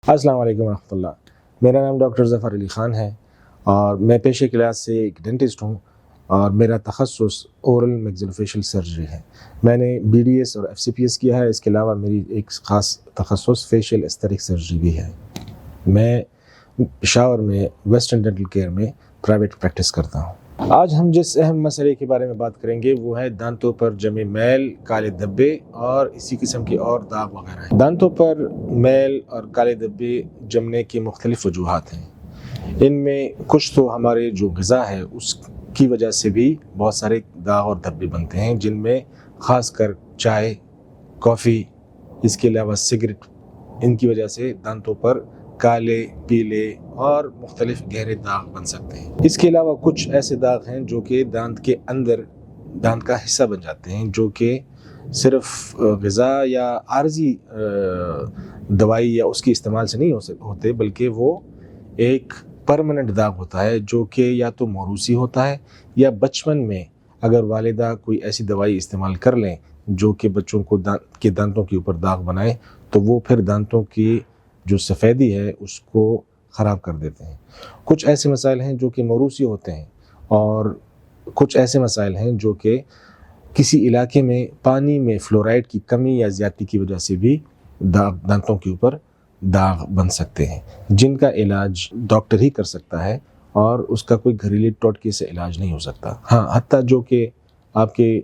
السلام علیکم ورحمۃ اللہ. میرا نام ڈاکٹر ظفر علی خان ہے اور میں پیشے کے لحاظ سے ایک ڈینٹسٹ ہوں اور میرا تخصص اورل میگزیلوفیشل سرجری ہے. میں نے BDS اور FCPS کیا ہے. اس کے علاوہ میری ایک خاص تخصص فیشل ایستھیٹک سرجری بھی ہے. میں پشاور میں ویسٹرن ڈینٹل کیئر میں پرائیویٹ پریکٹس کرتا ہوں. آج ہم جس اہم مسئلے کے بارے میں بات کریں گے وہ ہے دانتوں پر جمے میل، کالے دھبے اور اسی قسم کے اور داغ وغیرہ. دانتوں پر میل اور کالے دھبے جمنے کی مختلف وجوہات ہیں. ان میں کچھ تو ہمارے جو غذا ہے اس کی وجہ سے بھی بہت سارے داغ اور دھبے بنتے ہیں، جن میں خاص کر چائے، کافی، اس کے علاوہ سگریٹ، ان کی وجہ سے دانتوں پر کالے، پیلے اور مختلف گہرے داغ بن سکتے ہیں. اس کے علاوہ کچھ ایسے داغ ہیں جو کہ دانت کے اندر دانت کا حصہ بن جاتے ہیں، جو کہ صرف غذا یا عارضی دوائی یا اس کے استعمال سے نہیں ہوتے، بلکہ وہ ایک پرماننٹ داغ ہوتا ہے جو کہ یا تو موروثی ہوتا ہے یا بچپن میں اگر والدہ کوئی ایسی دوائی استعمال کر لیں جو کہ بچوں کو دانتوں کے اوپر داغ بنائے تو وہ پھر دانتوں کی جو سفیدی ہے اس کو خراب کر دیتے ہیں. کچھ ایسے مسائل ہیں جو کہ موروثی ہوتے ہیں اور کچھ ایسے مسائل ہیں جو کہ کسی علاقے میں پانی میں فلورائڈ کی کمی یا زیادتی کی وجہ سے بھی دانتوں کے اوپر داغ بن سکتے ہیں، جن کا علاج ڈاکٹر ہی کر سکتا ہے اور اس کا کوئی گھریلو ٹوٹکے سے علاج نہیں ہو سکتا. ہاں، حتیٰ جو کہ آپ کے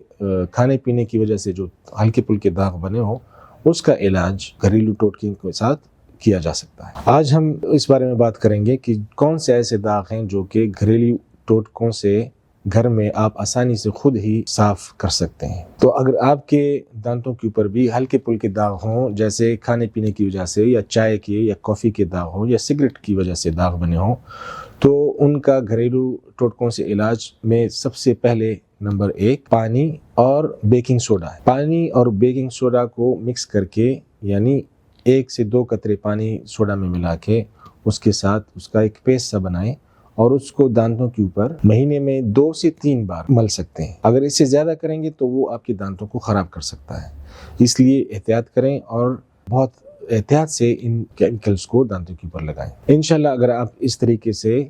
کھانے پینے کی وجہ سے جو ہلکے پھلکے داغ بنے ہوں اس کا علاج گھریلو ٹوٹکے کے ساتھ کیا جا سکتا ہے. آج ہم اس بارے میں بات کریں گے کہ کون سے ایسے داغ ہیں جو کہ گھریلو ٹوٹکوں سے گھر میں آپ آسانی سے خود ہی صاف کر سکتے ہیں. تو اگر آپ کے دانتوں کے اوپر بھی ہلکے پھلکے داغ ہوں، جیسے کھانے پینے کی وجہ سے یا چائے کے یا کافی کے داغ ہوں یا سگریٹ کی وجہ سے داغ بنے ہوں، تو ان کا گھریلو ٹوٹکوں سے علاج میں سب سے پہلے نمبر 1 پانی اور بیکنگ سوڈا ہے. پانی اور بیکنگ سوڈا کو مکس کر کے، یعنی 1 سے 2 قطرے پانی سوڈا میں ملا کے اس کے ساتھ اس کا ایک پیسٹ سا بنائیں اور اس کو دانتوں کے اوپر مہینے میں 2 سے 3 بار مل سکتے ہیں. اگر اس سے زیادہ کریں گے تو وہ آپ کے دانتوں کو خراب کر سکتا ہے. اس لیے احتیاط کریں اور بہت احتیاط سے ان کیمیکلز کو دانتوں کے اوپر لگائیں. انشاءاللہ اگر آپ اس طریقے سے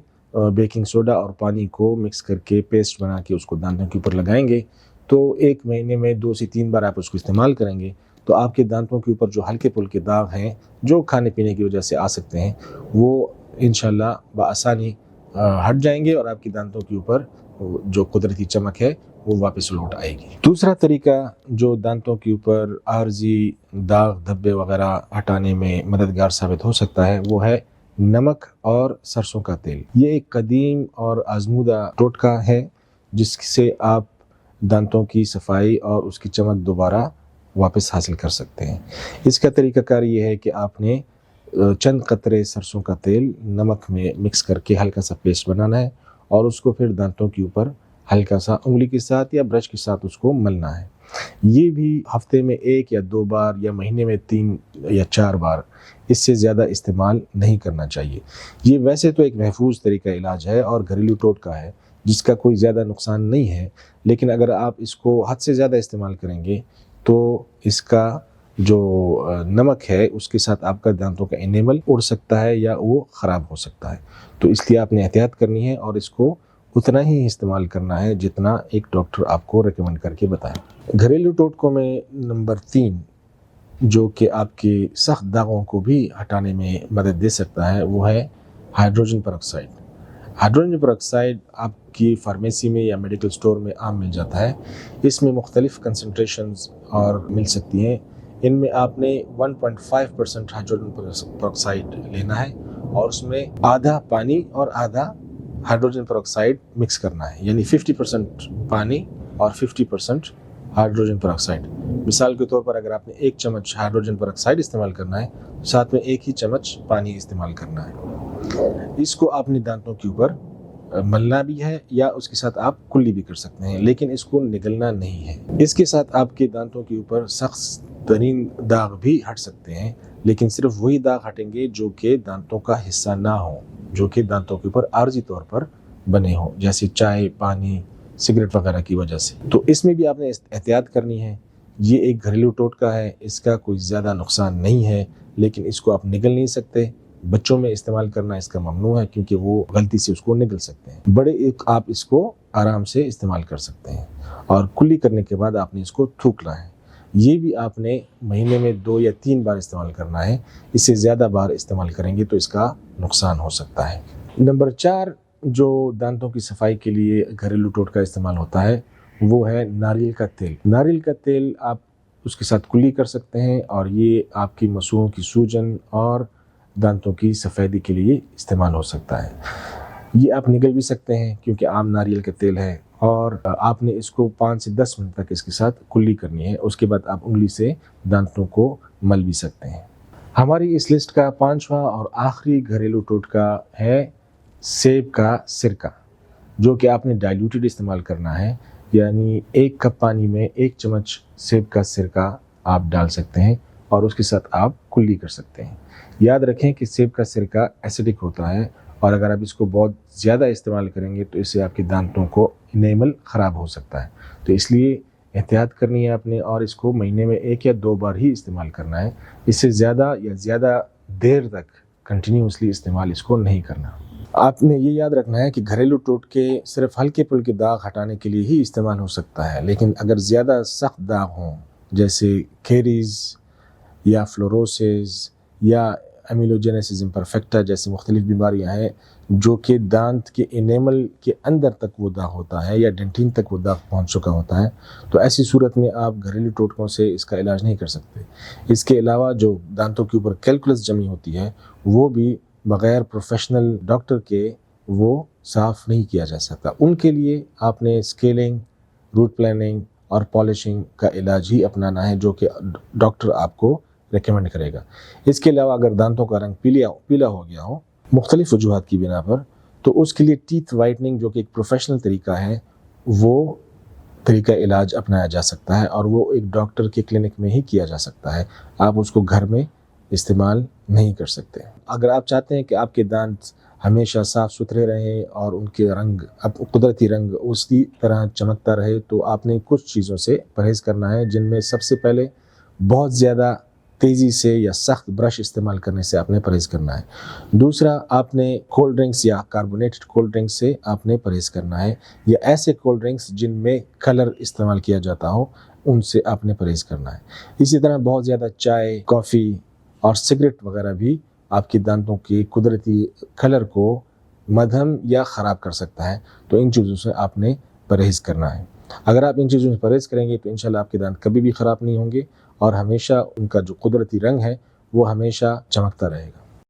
بیکنگ سوڈا اور پانی کو مکس کر کے پیسٹ بنا کے اس کو دانتوں کے اوپر لگائیں گے تو 1 مہینے میں 2 سے 3 بار آپ اس کو استعمال کریں گے تو آپ کے دانتوں کے اوپر جو ہلکے پھلکے داغ ہیں جو کھانے پینے کی وجہ سے آ سکتے ہیں وہ انشاءاللہ بآسانی ہٹ جائیں گے اور آپ کی دانتوں کے اوپر جو قدرتی چمک ہے وہ واپس لوٹ آئے گی. دوسرا طریقہ جو دانتوں کے اوپر عارضی داغ دھبے وغیرہ ہٹانے میں مددگار ثابت ہو سکتا ہے وہ ہے نمک اور سرسوں کا تیل. یہ ایک قدیم اور آزمودہ ٹوٹکا ہے جس سے آپ دانتوں کی صفائی اور اس کی چمک دوبارہ واپس حاصل کر سکتے ہیں. اس کا طریقہ کار یہ ہے کہ آپ نے چند قطرے سرسوں کا تیل نمک میں مکس کر کے ہلکا سا پیسٹ بنانا ہے اور اس کو پھر دانتوں کے اوپر ہلکا سا انگلی کے ساتھ یا برش کے ساتھ اس کو ملنا ہے. یہ بھی ہفتے میں 1 یا 2 بار یا مہینے میں 3 یا 4 بار، اس سے زیادہ استعمال نہیں کرنا چاہیے. یہ ویسے تو ایک محفوظ طریقہ علاج ہے اور گھریلو ٹوٹکا ہے جس کا کوئی زیادہ نقصان نہیں ہے، لیکن اگر آپ اس کو حد سے زیادہ استعمال کریں گے تو اس کا جو نمک ہے اس کے ساتھ آپ کا دانتوں کا انیمل اڑ سکتا ہے یا وہ خراب ہو سکتا ہے. تو اس لیے آپ نے احتیاط کرنی ہے اور اس کو اتنا ہی استعمال کرنا ہے جتنا ایک ڈاکٹر آپ کو ریکمنڈ کر کے بتائیں. گھریلو ٹوٹکوں میں نمبر 3 جو کہ آپ کے سخت داغوں کو بھی ہٹانے میں مدد دے سکتا ہے وہ ہے ہائیڈروجن پر آکسائڈ. ہائیڈروجن پر آکسائڈ آپ کی فارمیسی میں یا میڈیکل سٹور میں عام مل جاتا ہے. اس میں مختلف کنسنٹریشنز اور مل سکتی ہیں. ان میں آپ نے 1.5% ہائیڈروجن پر آکسائڈ لینا ہے اور اس میں آدھا پانی اور آدھا ہائیڈروجن پر آکسائڈ مکس کرنا ہے، یعنی 50% پانی اور 50% ہائیڈروجن پر آکسائڈ. مثال کے طور پر اگر آپ نے 1 چمچ ہائیڈروجن پر آکسائڈ استعمال کرنا ہے ساتھ میں 1 ہی چمچ پانی استعمال کرنا ہے. اس کو آپ نے دانتوں کے اوپر ملنا بھی ہے یا اس کے ساتھ آپ کلی بھی کر سکتے ہیں، لیکن اس کو نگلنا نہیں ہے. اس کے ساتھ آپ کے دانتوں کے اوپر سخت ترین داغ بھی ہٹ سکتے ہیں، لیکن صرف وہی داغ ہٹیں گے جو کہ دانتوں کا حصہ نہ ہو، جو کہ دانتوں کے اوپر عارضی طور پر بنے ہوں، جیسے چائے، پانی، سگریٹ وغیرہ کی وجہ سے. تو اس میں بھی آپ نے احتیاط کرنی ہے. یہ ایک گھریلو ٹوٹکا ہے، اس کا کوئی زیادہ نقصان نہیں ہے، لیکن اس کو آپ نگل نہیں سکتے. بچوں میں استعمال کرنا اس کا ممنوع ہے کیونکہ وہ غلطی سے اس کو نگل سکتے ہیں. بڑے آپ اس کو آرام سے استعمال کر سکتے ہیں اور کلی کرنے کے بعد آپ نے اس کو تھوکنا ہے. یہ بھی آپ نے مہینے میں 2 یا 3 بار استعمال کرنا ہے. اس سے زیادہ بار استعمال کریں گے تو اس کا نقصان ہو سکتا ہے. نمبر 4 جو دانتوں کی صفائی کے لیے گھریلو ٹوٹکا استعمال ہوتا ہے وہ ہے ناریل کا تیل. ناریل کا تیل آپ اس کے ساتھ کلی کر سکتے ہیں اور یہ آپ کی مسوڑوں کی سوجن اور دانتوں کی سفیدی کے لیے استعمال ہو سکتا ہے. یہ آپ نگل بھی سکتے ہیں کیونکہ عام ناریل کا تیل ہے اور آپ نے اس کو 5 سے 10 منٹ تک اس کے ساتھ کلی کرنی ہے. اس کے بعد آپ انگلی سے دانتوں کو مل بھی سکتے ہیں. ہماری اس لسٹ کا 5واں اور آخری گھریلو ٹوٹکا ہے سیب کا سرکہ، جو کہ آپ نے ڈائلیوٹڈ استعمال کرنا ہے. یعنی 1 کپ پانی میں 1 چمچ سیب کا سرکہ آپ ڈال سکتے ہیں اور اس کے ساتھ آپ کلی کر سکتے ہیں. یاد رکھیں کہ سیب کا سرکہ ایسیڈک ہوتا ہے اور اگر آپ اس کو بہت زیادہ استعمال کریں گے تو اس سے آپ کے دانتوں کو انیمل خراب ہو سکتا ہے. تو اس لیے احتیاط کرنی ہے آپ نے اور اس کو مہینے میں 1 یا 2 بار ہی استعمال کرنا ہے. اس سے زیادہ دیر تک کنٹینیوسلی استعمال اس کو نہیں کرنا. آپ نے یہ یاد رکھنا ہے کہ گھریلو ٹوٹکے صرف ہلکے پھلکے داغ ہٹانے کے لیے ہی استعمال ہو سکتا ہے، لیکن اگر زیادہ سخت داغ ہوں جیسے کیریز یا فلوروسز یا امیلوجینیسس امپرفیکٹا جیسی مختلف بیماریاں ہیں جو کہ دانت کے انیمل کے اندر تک وہ داغ ہوتا ہے یا ڈینٹین تک وہ داغ پہنچ چکا ہوتا ہے، تو ایسی صورت میں آپ گھریلو ٹوٹکوں سے اس کا علاج نہیں کر سکتے. اس کے علاوہ جو دانتوں کے اوپر کیلکولس جمی ہوتی ہے وہ بھی بغیر پروفیشنل ڈاکٹر کے وہ صاف نہیں کیا جا سکتا. ان کے لیے آپ نے اسکیلنگ، روٹ پلاننگ اور پالشنگ کا علاج ہی اپنانا ہے جو کہ ڈاکٹر آپ کو ریکمینڈ کرے گا. اس کے علاوہ اگر دانتوں کا رنگ پیلا ہو گیا ہو مختلف وجوہات کی بنا پر تو اس کے لیے ٹیتھ وائٹننگ جو کہ ایک پروفیشنل طریقہ ہے وہ طریقہ علاج اپنایا جا سکتا ہے اور وہ ایک ڈاکٹر کے کلینک میں ہی کیا جا سکتا ہے. آپ اس کو گھر میں استعمال نہیں کر سکتے. اگر آپ چاہتے ہیں کہ آپ کے دانت ہمیشہ صاف ستھرے رہیں اور ان کے رنگ قدرتی رنگ اسی طرح چمکتا رہے تو آپ نے کچھ چیزوں سے پرہیز کرنا ہے، جن میں سب سے پہلے بہت زیادہ تیزی سے یا سخت برش استعمال کرنے سے آپ نے پرہیز کرنا ہے. دوسرا، آپ نے کولڈ ڈرنکس یا کاربونیٹڈ کولڈ ڈرنکس سے آپ نے پرہیز کرنا ہے، یا ایسے کولڈ ڈرنکس جن میں کلر استعمال کیا جاتا ہو ان سے آپ نے پرہیز کرنا ہے. اسی طرح بہت زیادہ چائے، کافی اور سگریٹ وغیرہ بھی آپ کے دانتوں کے قدرتی کلر کو مدھم یا خراب کر سکتا ہے، تو ان چیزوں سے آپ نے پرہیز کرنا ہے. اگر آپ ان چیزوں سے پرہیز کریں گے تو انشاءاللہ آپ کے دانت کبھی بھی خراب نہیں ہوں گے اور ہمیشہ ان کا جو قدرتی رنگ ہے وہ ہمیشہ چمکتا رہے گا.